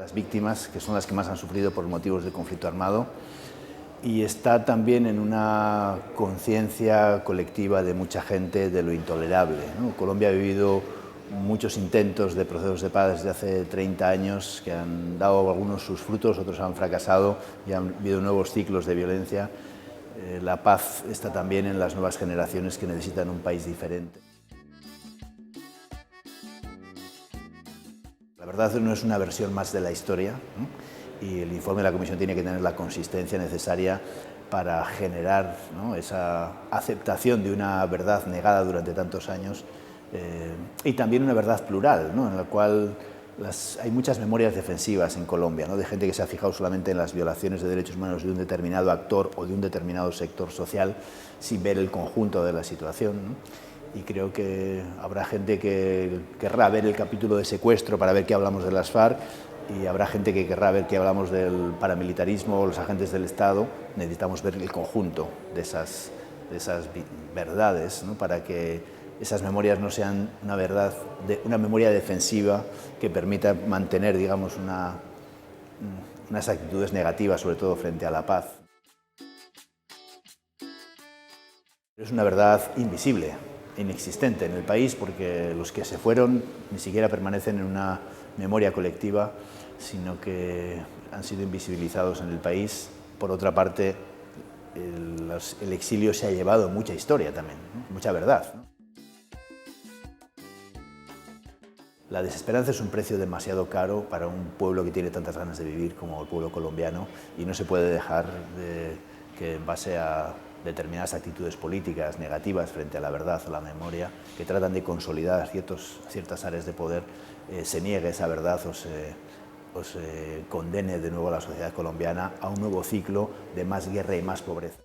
las víctimas, que son las que más han sufrido por motivos de conflicto armado, y está también en una conciencia colectiva de mucha gente de lo intolerable, ¿no? Colombia ha vivido muchos intentos de procesos de paz desde hace 30 años que han dado algunos sus frutos, otros han fracasado y han habido nuevos ciclos de violencia. La paz está también en las nuevas generaciones que necesitan un país diferente. La verdad no es una versión más de la historia, ¿no? Y el informe de la Comisión tiene que tener la consistencia necesaria para generar, ¿no?, esa aceptación de una verdad negada durante tantos años y también una verdad plural, ¿no?, en la cual hay muchas memorias defensivas en Colombia, ¿no?, de gente que se ha fijado solamente en las violaciones de derechos humanos de un determinado actor o de un determinado sector social sin ver el conjunto de la situación, ¿no? Y creo que habrá gente que querrá ver el capítulo de secuestro para ver que hablamos de las FARC y habrá gente que querrá ver que hablamos del paramilitarismo o los agentes del Estado. Necesitamos ver el conjunto de esas verdades, ¿no?, para que esas memorias no sean una memoria defensiva que permita mantener, digamos, unas actitudes negativas, sobre todo frente a la paz. Es una verdad invisible, inexistente en el país, porque los que se fueron ni siquiera permanecen en una memoria colectiva, sino que han sido invisibilizados en el país. Por otra parte, el exilio se ha llevado mucha historia también, ¿no?, mucha verdad, ¿no? La desesperanza es un precio demasiado caro para un pueblo que tiene tantas ganas de vivir como el pueblo colombiano, y no se puede dejar que en base a determinadas actitudes políticas negativas frente a la verdad o la memoria, que tratan de consolidar ciertas áreas de poder, se niegue esa verdad o se condene de nuevo a la sociedad colombiana a un nuevo ciclo de más guerra y más pobreza.